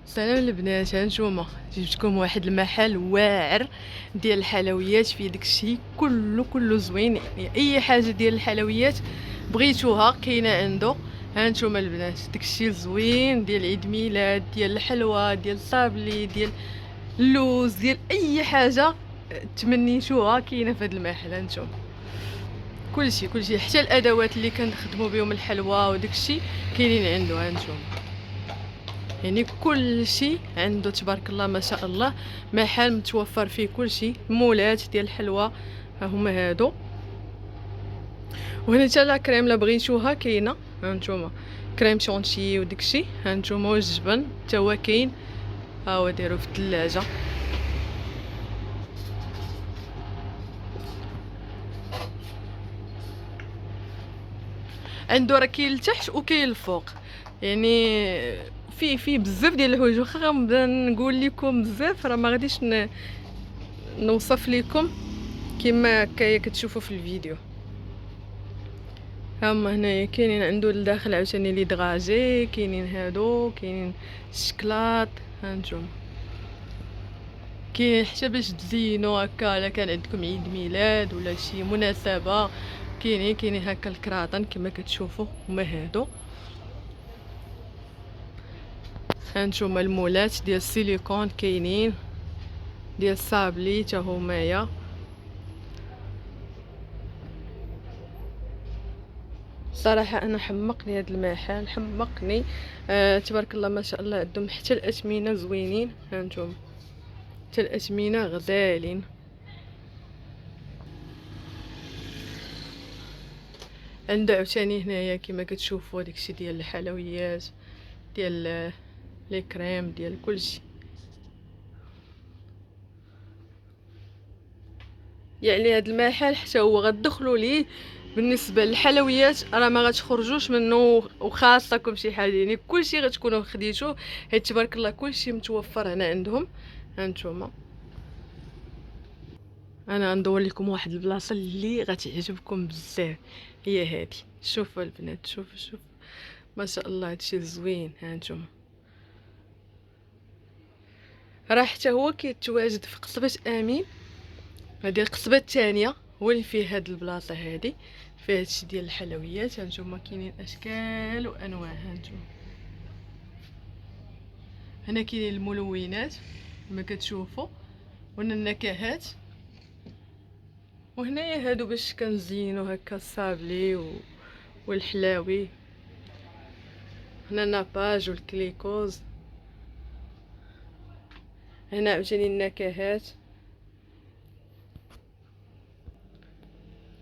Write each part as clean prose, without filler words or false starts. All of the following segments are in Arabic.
سلام البنات، هانتوما جبتكم واحد المحل واعر ديال الحلويات فيه داكشي كله زوين. يعني اي حاجه ديال الحلويات بغيتوها كاينه عنده. هانتوما البنات داكشي زوين ديال عيد ميلاد، ديال الحلوى، ديال الصابلي، ديال اللوز، ديال اي حاجه تمنيتوها كاينه في هذا المحل. هانتوما كلشي حتى الادوات اللي كنخدموا بهم الحلوى وداكشي كاينين عنده. هانتوما يعني كل شيء عنده تبارك الله ما شاء الله. محل متوفر فيه كل شيء، مولات ديال الحلوى ها هما هادو. وهنا حتى لا كريم لا بغيتوها كاينه. هانتوما كريم شونتي وداكشي، هانتوما والجبن حتى هو كاين، ها هو دايرو في الثلاجه. عنده راه كاين لتحت وكاين الفوق، يعني في بزاف ديال الحوايج. واخا غنبدا نقول لكم بزاف راه ما غاديش نوصف لكم كما هكايا كتشوفوا في الفيديو. هما هنايا كاينين عنده لداخل عاوتاني لي دغاجي، كاينين هادو، كاينين الشكلاط. هانتوما كاين حتى باش تزينوا هكا الا كان عندكم عيد ميلاد ولا شي مناسبه، كاينين هكا الكراطن كما كتشوفوا هما هادو. هانتوما المولات ديال السيليكون كاينين، ديال الصابلي حتى همايا. صراحه انا حمقني هذا المحل، حمقني. تبارك الله ما شاء الله، عندهم حتى الاثمنه زوينين. هانتوما حتى الاثمنه غزالين. عنده عاوتاني هنايا كما كتشوفوا داكشي ديال الحلويات، ديال لي كريم، ديال كلشي. يعني هاد المحل حتى هو غتدخلوا ليه بالنسبه للحلويات راه ما غتخرجوش منه، وخاصكم شي حاجه يعني كلشي غتكونوا خديتوه، حيت تبارك الله كلشي متوفر هنا عندهم. هانتوما انا غندور لكم واحد البلاصه اللي غتعجبكم بزاف، هي هذه. شوفوا البنات، شوفوا ما شاء الله هادشي زوين. هانتوما راه حتى هو كيتواجد في قصبة امين، هذه القصبة الثانية هو اللي فيه هاد البلاصه هادي، فيها هادشي ديال الحلويات. هانتوما كاينين اشكال وانواع. هانتوما هنا كاينين الملونات كما كتشوفوا، وهنا النكهات، وهنايا هادو باش كنزينو هكا الصابلي والحلاوي. هنا الناباج والكليكوز، هنا عاوتاني النكهات،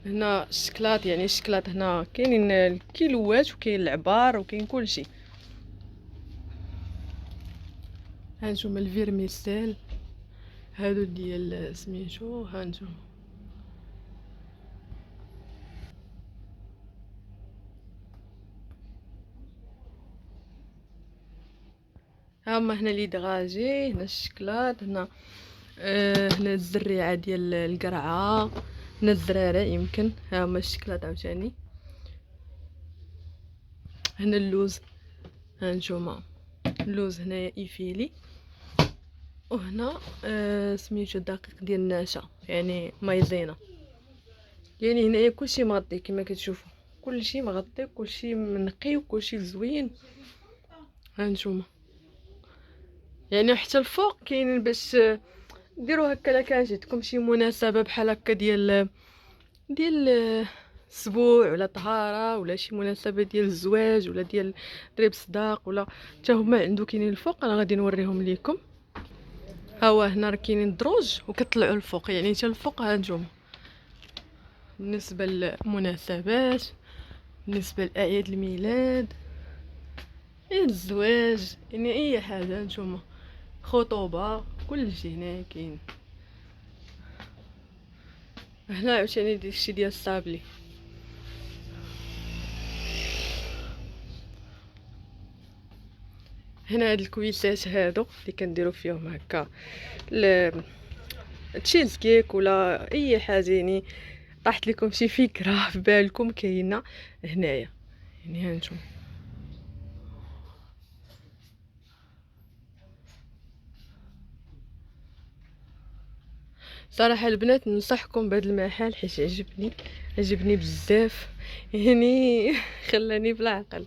هنا الشكلاط. يعني الشكلاط هنا كاينين الكيلوات وكاين العبار وكاين كلشي. هانتوما الفيرميسيل هادو ديال سميتو. هانتوما هاهما هنا لي دغاجي، هنا الشكلاط، هنا هنا الزريعه ديال القرعه، هنا الزرارة يمكن. هاهما الشكلاط عاوتاني، هنا اللوز. هانتوما اللوز هنايا ايفيلي، وهنا سميتو دقيق ديال النشا يعني مايزينا. يعني هنايا كلشي مغطي كما كتشوفوا، كلشي مغطي، كلشي منقي وكلشي زوين. هانتوما يعني حتى الفوق كاينين باش ديروا هكا. لا كان جاتكم شي مناسبه بحال هكا ديال اسبوع ولا طهاره ولا شي مناسبه ديال الزواج ولا ديال دريب صداق، ولا حتى هما عنده كاينين الفوق. انا غادي نوريهم لكم. ها هو هنا راه كاينين الدروج وكطلعوا الفوق، يعني حتى الفوق. هانتوما بالنسبه للمناسبات، بالنسبه لاعياد الميلاد، الزواج، يعني اي حاجه. هانتوما خطوبه كلشي هنا كاين. هنا عاوتاني داكشي ديال الصابلي. هنا هاد الكويسات هادو اللي كنديروا فيهم هكا تشيز كيك ولا اي حاجه، يعني طاحت لكم شي فكره في بالكم كاينه هنايا. يعني هانتوما صراحه البنات ننصحكم بهذا المحل حيت عجبني بزاف يعني خلاني بلا عقل.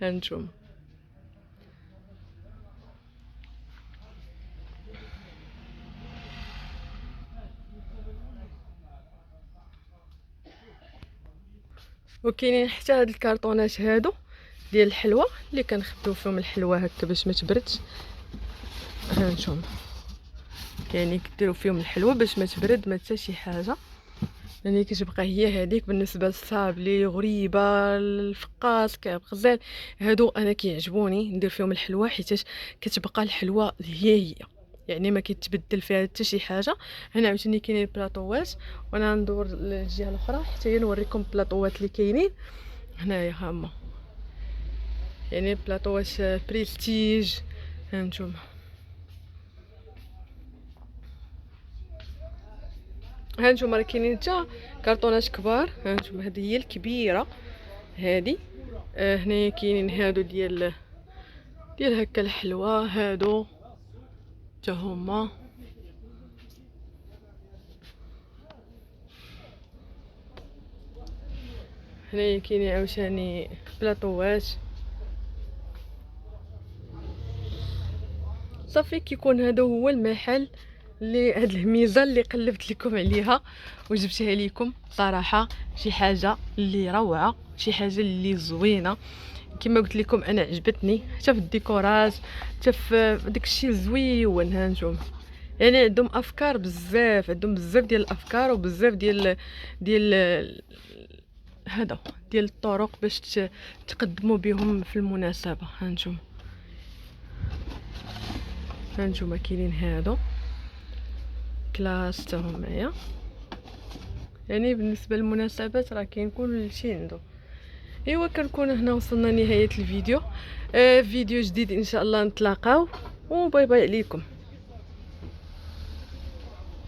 هانتوما وكاينين حتى هاد الكرطونات هادو ديال الحلوى اللي كنخبيو فيهم الحلوى هكا باش ما تبردش. هانتوما يعني كديروا فيهم الحلوى باش ما تبرد ما حتى شي حاجه. يعني كتبقى هي هذيك بالنسبه للصابلي غريبه الفقاس كعب غزال هادو انا كيعجبوني ندير فيهم الحلوى حيت كتبقى الحلوى هي يعني ما كيتبدل فيها حتى شي حاجه. هنا عاوتاني كاينين البلاطوات وانا ندور للجهه الاخرى حتى هي نوريكم البلاطوات اللي كاينين هنايا هما. يعني بلاطوات بريستيج. هانتوما راه كاينين حتى كرطونات كبار. هانتوما هذه هي الكبيره هذه. هنايا كاينين هادو ديال هكا الحلوى هادو حتى هما. هنايا كاينين عاوتاني بلاطوات. صافي كيكون هذا هو المحل اللي هاد الهميزه اللي قلبت لكم عليها وجبتها لكم. صراحه شي حاجه اللي روعه شي حاجه اللي زوينه كما قلت لكم انا عجبتني حتى في الديكورات حتى في داكشي زويون. هانتوما يعني عندهم افكار بزاف عندهم بزاف ديال الافكار وبزاف ديال هذا ديال الطرق باش تقدموا بهم في المناسبه. هانتوما كاينين هادو كلاس حتى همايا. يعني بالنسبه للمناسبات راه كاين كلشي عنده. ايوا كنكون هنا وصلنا نهايه الفيديو. فيديو جديد ان شاء الله نتلاقاو وباي باي عليكم.